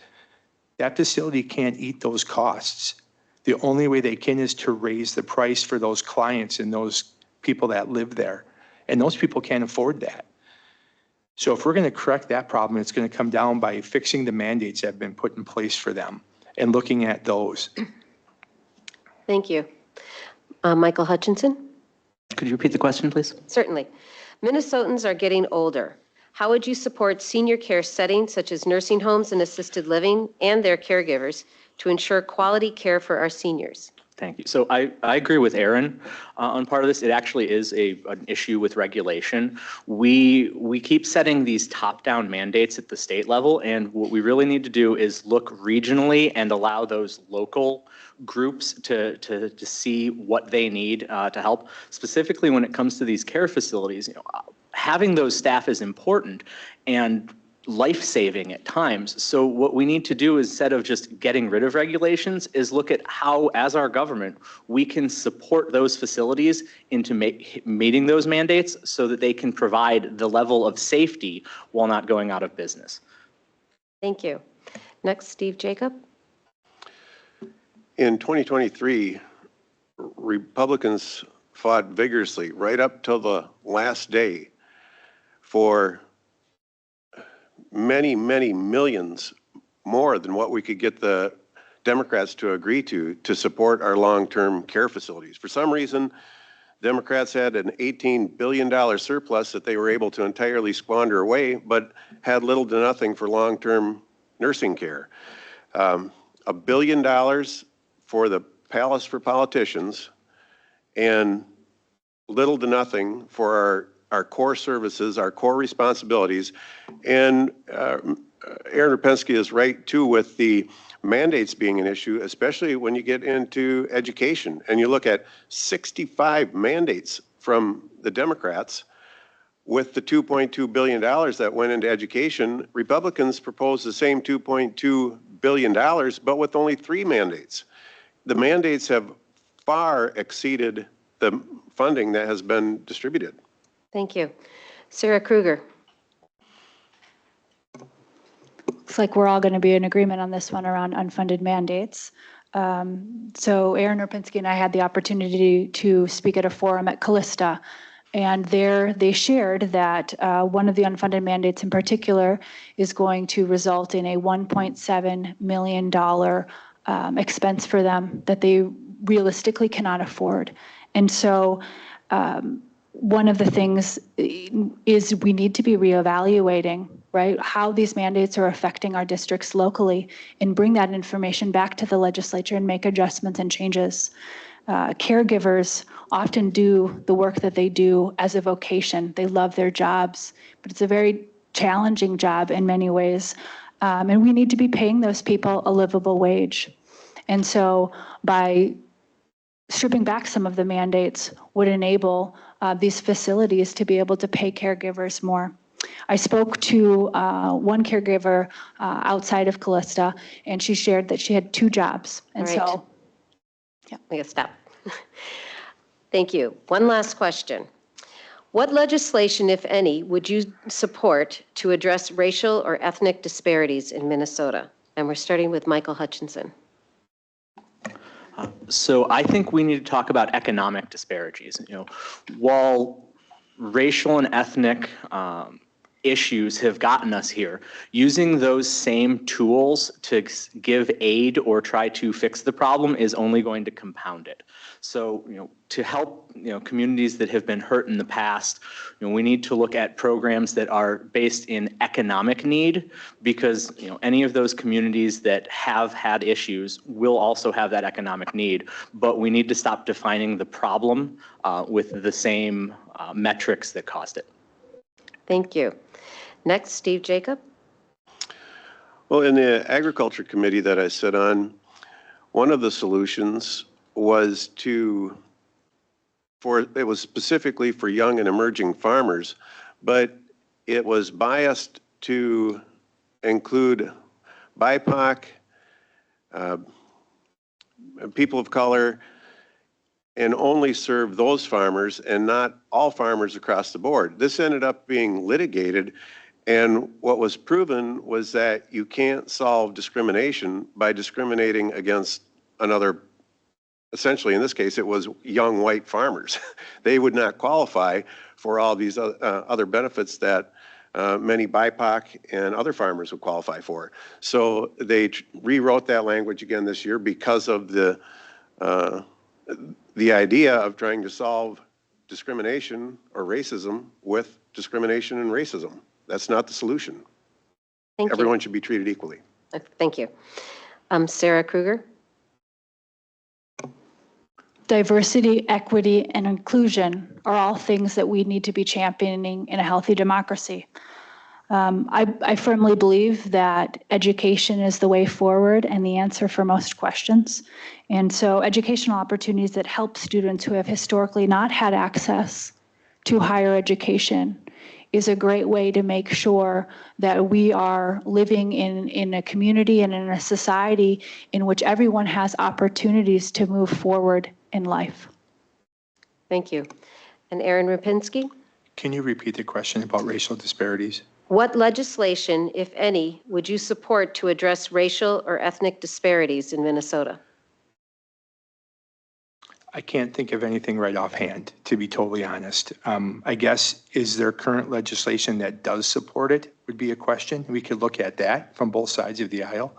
That facility can't eat those costs. The only way they can is to raise the price for those clients and those people that live there. And those people can't afford that. So if we're going to correct that problem, it's going to come down by fixing the mandates that have been put in place for them and looking at those. Thank you. Michael Hutchinson? Could you repeat the question, please? Certainly. Minnesotans are getting older. How would you support senior care settings such as nursing homes and assisted living and their caregivers to ensure quality care for our seniors? Thank you. So I agree with Aaron on part of this. It actually is an issue with regulation. We keep setting these top-down mandates at the state level, and what we really need to do is look regionally and allow those local groups to see what they need to help. Specifically when it comes to these care facilities, having those staff is important and life-saving at times. So what we need to do, instead of just getting rid of regulations, is look at how, as our government, we can support those facilities into meeting those mandates so that they can provide the level of safety while not going out of business. Thank you. Next, Steve Jacob. In 2023, Republicans fought vigorously right up till the last day for many, many millions more than what we could get the Democrats to agree to support our long-term care facilities. For some reason, Democrats had an $18 billion surplus that they were able to entirely squander away, but had little to nothing for long-term nursing care. $1 billion for the Palace for Politicians, and little to nothing for our core services, our core responsibilities. And Aaron Rapensky is right, too, with the mandates being an issue, especially when you get into education. And you look at 65 mandates from the Democrats with the $2.2 billion that went into education. Republicans proposed the same $2.2 billion, but with only 3 mandates. The mandates have far exceeded the funding that has been distributed. Thank you. Sarah Kruger. Looks like we're all going to be in agreement on this one around unfunded mandates. So Aaron Rapensky and I had the opportunity to speak at a forum at Callista, and there they shared that one of the unfunded mandates in particular is going to result in a $1.7 million expense for them that they realistically cannot afford. And so one of the things is we need to be reevaluating, right, how these mandates are affecting our districts locally, and bring that information back to the legislature and make adjustments and changes. Caregivers often do the work that they do as a vocation. They love their jobs, but it's a very challenging job in many ways. And we need to be paying those people a livable wage. And so by stripping back some of the mandates would enable these facilities to be able to pay caregivers more. I spoke to one caregiver outside of Callista, and she shared that she had 2 jobs. And right. so, yeah, we gotta stop. Thank you. One last question. What legislation, if any, would you support to address racial or ethnic disparities in Minnesota? And we're starting with Michael Hutchinson. So I think we need to talk about economic disparities. While racial and ethnic issues have gotten us here, using those same tools to give aid or try to fix the problem is only going to compound it. So, to help, communities that have been hurt in the past, we need to look at programs that are based in economic need, because, any of those communities that have had issues will also have that economic need, but we need to stop defining the problem with the same metrics that caused it. Thank you. Next, Steve Jacob. Well, in the Agriculture Committee that I sit on, one of the solutions was it was specifically for young and emerging farmers, but it was biased to include BIPOC, people of color, and only serve those farmers and not all farmers across the board. This ended up being litigated, and what was proven was that you can't solve discrimination by discriminating against another. Essentially, in this case, it was young white farmers. They would not qualify for all these other benefits that many BIPOC and other farmers would qualify for. So they rewrote that language again this year because of the idea of trying to solve discrimination or racism with discrimination and racism. That's not the solution. Thank you. Everyone should be treated equally. Thank you. Sarah Kruger. Diversity, equity, and inclusion are all things that we need to be championing in a healthy democracy. I firmly believe that education is the way forward and the answer for most questions. And so educational opportunities that help students who have historically not had access to higher education is a great way to make sure that we are living in a community and in a society in which everyone has opportunities to move forward in life. Thank you. And Aaron Rapinski? Can you repeat the question about racial disparities? What legislation, if any, would you support to address racial or ethnic disparities in Minnesota? I can't think of anything right offhand, to be totally honest. I guess, is there current legislation that does support it would be a question. We could look at that from both sides of the aisle.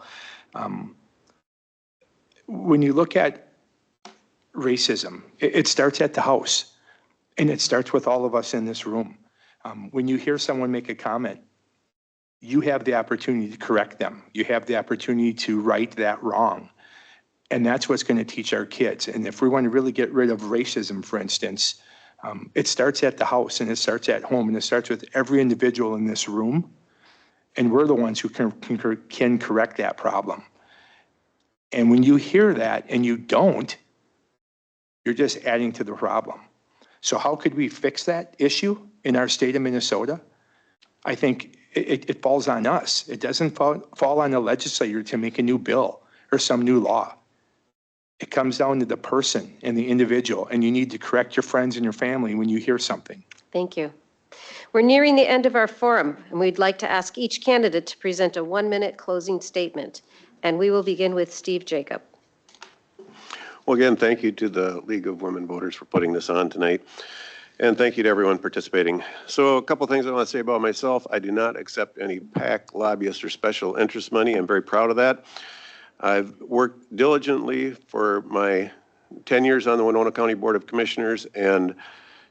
When you look at racism, it starts at the house, and it starts with all of us in this room. When you hear someone make a comment, you have the opportunity to correct them. You have the opportunity to right that wrong. And that's what's going to teach our kids. And if we want to really get rid of racism, for instance, it starts at the house, and it starts at home, and it starts with every individual in this room. And we're the ones who can correct that problem. And when you hear that and you don't, you're just adding to the problem. So how could we fix that issue in our state of Minnesota? I think it falls on us. It doesn't fall on the legislator to make a new bill or some new law. It comes down to the person and the individual, and you need to correct your friends and your family when you hear something. Thank you. We're nearing the end of our forum, and we'd like to ask each candidate to present a 1-minute closing statement. And we will begin with Steve Jacob. Well, again, thank you to the League of Women Voters for putting this on tonight. And thank you to everyone participating. So a couple things I want to say about myself. I do not accept any PAC, lobbyist, or special interest money. I'm very proud of that. I've worked diligently for my 10 years on the Winona County Board of Commissioners and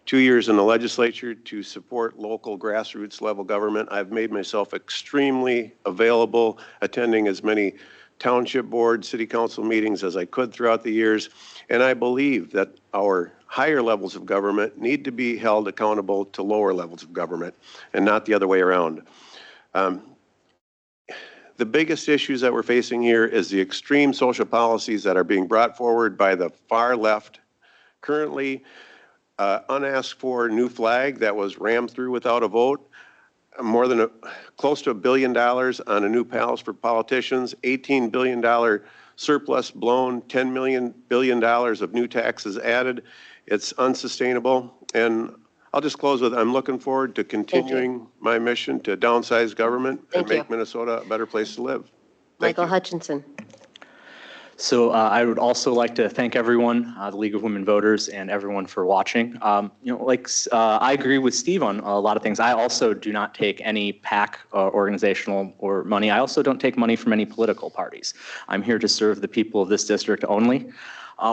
2 years in the legislature to support local grassroots level government. I've made myself extremely available, attending as many township board, city council meetings as I could throughout the years. And I believe that our higher levels of government need to be held accountable to lower levels of government and not the other way around. The biggest issues that we're facing here is the extreme social policies that are being brought forward by the far left. Currently, unasked for new flag that was rammed through without a vote, more than close to $1 billion on a new palace for politicians, $18 billion surplus blown, $10 billion of new taxes added. It's unsustainable. And I'll just close with, I'm looking forward to continuing my mission to downsize government and make Minnesota a better place to live. Michael Hutchinson. So I would also like to thank everyone, the League of Women Voters, and everyone for watching. I agree with Steve on a lot of things. I also do not take any PAC organizational or money. I also don't take money from any political parties. I'm here to serve the people of this district only.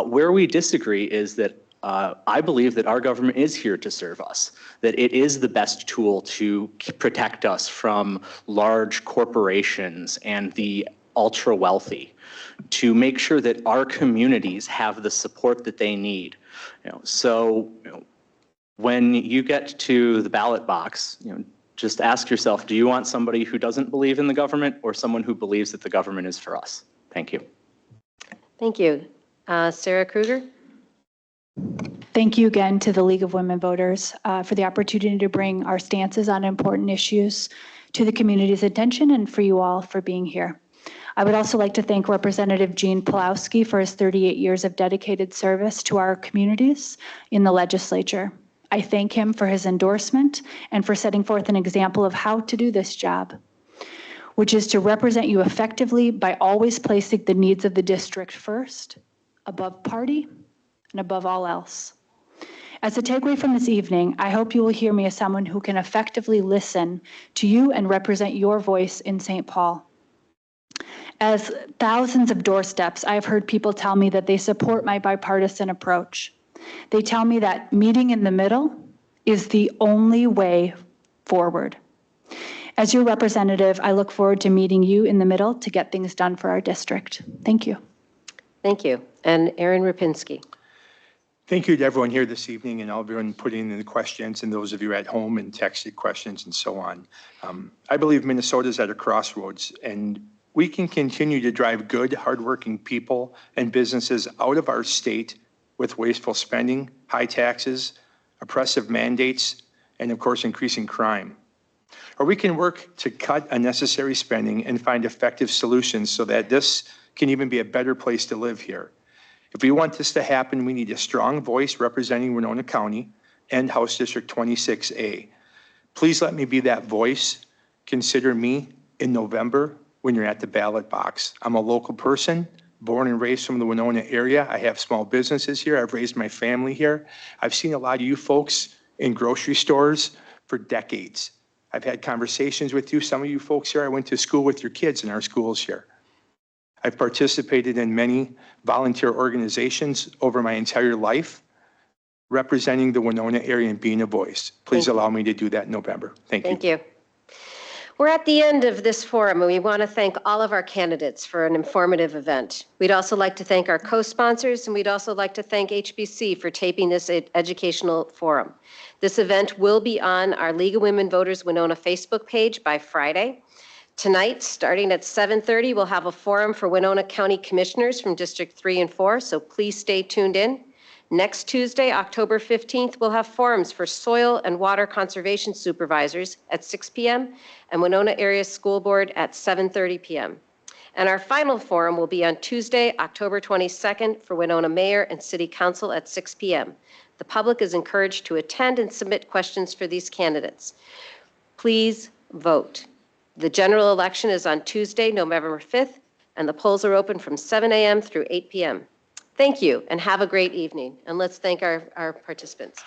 Where we disagree is that I believe that our government is here to serve us, that it is the best tool to protect us from large corporations and the ultra wealthy, to make sure that our communities have the support that they need. When you get to the ballot box, just ask yourself, do you want somebody who doesn't believe in the government or someone who believes that the government is for us? Thank you. Thank you. Sarah Kruger. Thank you again to the League of Women Voters for the opportunity to bring our stances on important issues to the community's attention, and for you all for being here. I would also like to thank Representative Gene Pulowski for his 38 years of dedicated service to our communities in the legislature. I thank him for his endorsement and for setting forth an example of how to do this job, which is to represent you effectively by always placing the needs of the district first, above party, and above all else. As a takeaway from this evening, I hope you will hear me as someone who can effectively listen to you and represent your voice in St. Paul. As thousands of doorsteps, I've heard people tell me that they support my bipartisan approach. They tell me that meeting in the middle is the only way forward. As your representative, I look forward to meeting you in the middle to get things done for our district. Thank you. Thank you. And Aaron Rapinski. Thank you to everyone here this evening and everyone putting in the questions and those of you at home and texted questions and so on. I believe Minnesota's at a crossroads, and we can continue to drive good, hardworking people and businesses out of our state with wasteful spending, high taxes, oppressive mandates, and of course, increasing crime. Or we can work to cut unnecessary spending and find effective solutions so that this can even be a better place to live here. If we want this to happen, we need a strong voice representing Winona County and House District 26A. Please let me be that voice. Consider me in November when you're at the ballot box. I'm a local person, born and raised from the Winona area. I have small businesses here. I've raised my family here. I've seen a lot of you folks in grocery stores for decades. I've had conversations with you. Some of you folks here, I went to school with your kids in our schools here. I've participated in many volunteer organizations over my entire life, representing the Winona area and being a voice. Please allow me to do that in November. Thank you. Thank you. We're at the end of this forum, and we want to thank all of our candidates for an informative event. We'd also like to thank our co-sponsors, and we'd also like to thank HBC for taping this educational forum. This event will be on our League of Women Voters Winona Facebook page by Friday. Tonight, starting at 7:30, we'll have a forum for Winona County Commissioners from District 3 and 4, so please stay tuned in. Next Tuesday, October 15th, we'll have forums for soil and water conservation supervisors at 6 p.m. and Winona Area School Board at 7:30 p.m. And our final forum will be on Tuesday, October 22nd for Winona Mayor and City Council at 6 p.m. The public is encouraged to attend and submit questions for these candidates. Please vote. The general election is on Tuesday, November 5th, and the polls are open from 7 a.m. through 8 p.m. Thank you, and have a great evening. And let's thank our participants.